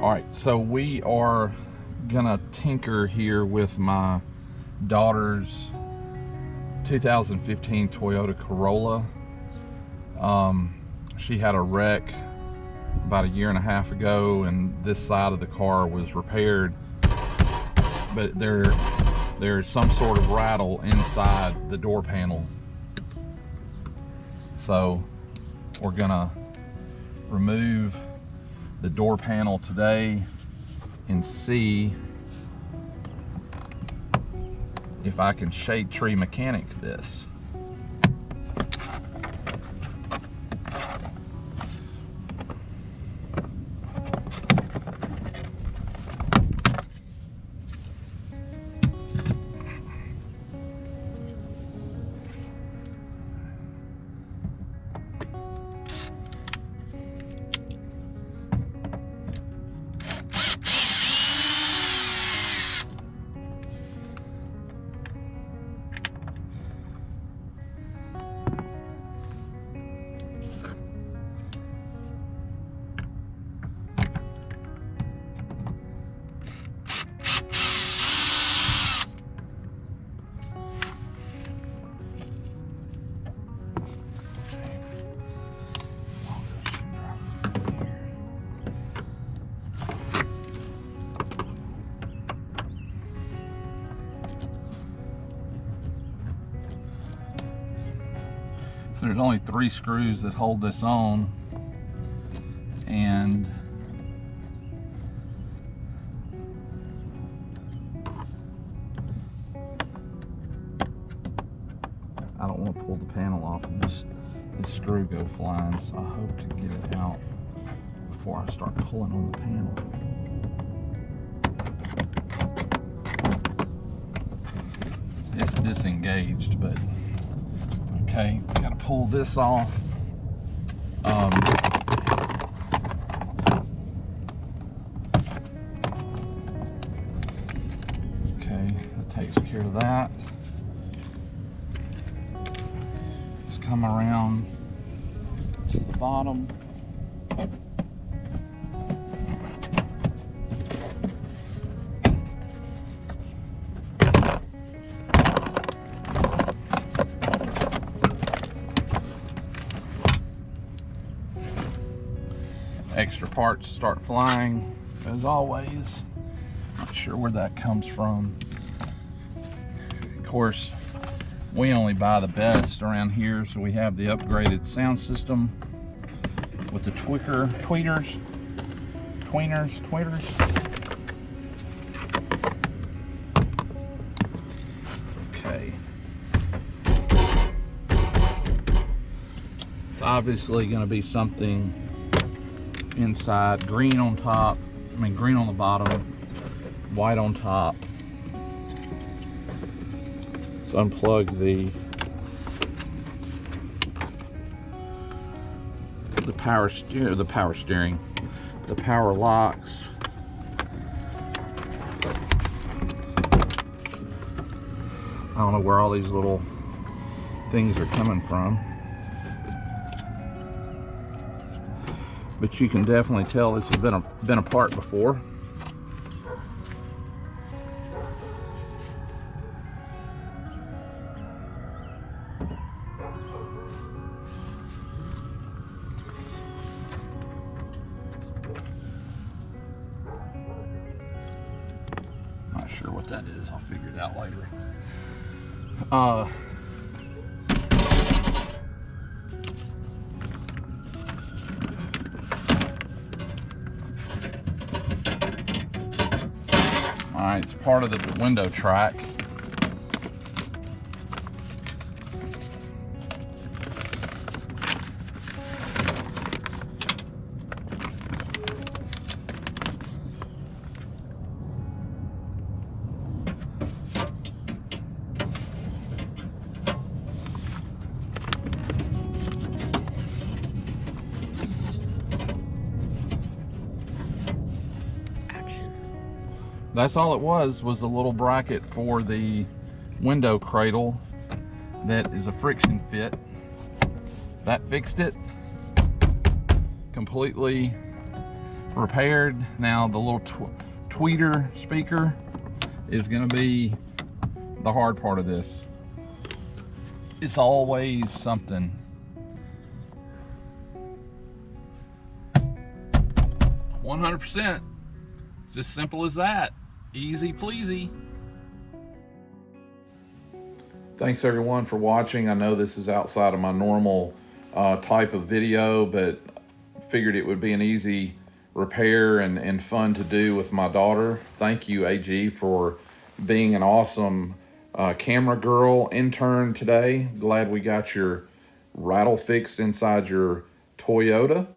All right, so we are gonna tinker here with my daughter's 2015 Toyota Corolla. She had a wreck about 1.5 years ago, and this side of the car was repaired, but there's some sort of rattle inside the door panel. So we're gonna remove the door panel today and see if I can shade tree mechanic this. So there's only 3 screws that hold this on, and I don't want to pull the panel off and this screw go flying, so I hope to get it out before I start pulling on the panel. It's disengaged, but okay, gotta pull this off. Okay, that takes care of that. Just come around to the bottom. Extra parts start flying, as always. Not sure where that comes from. Of course, we only buy the best around here, so we have the upgraded sound system with the tweeters. Okay. It's obviously going to be something inside, green on top, green on the bottom, white on top. So unplug the power steering, the power locks. I don't know where all these little things are coming from, but you can definitely tell this has been apart before. Not sure what that is. I'll figure it out later. Alright, it's part of the window track. That's all it was a little bracket for the window cradle that is a friction fit. That fixed it completely. repaired. Now the little tweeter speaker is going to be the hard part of this. It's always something. $100%. Just simple as that. Easy pleasy. Thanks everyone for watching. I know this is outside of my normal type of video, but figured it would be an easy repair and fun to do with my daughter. Thank you, AG, for being an awesome camera girl intern today. Glad we got your rattle fixed inside your Toyota.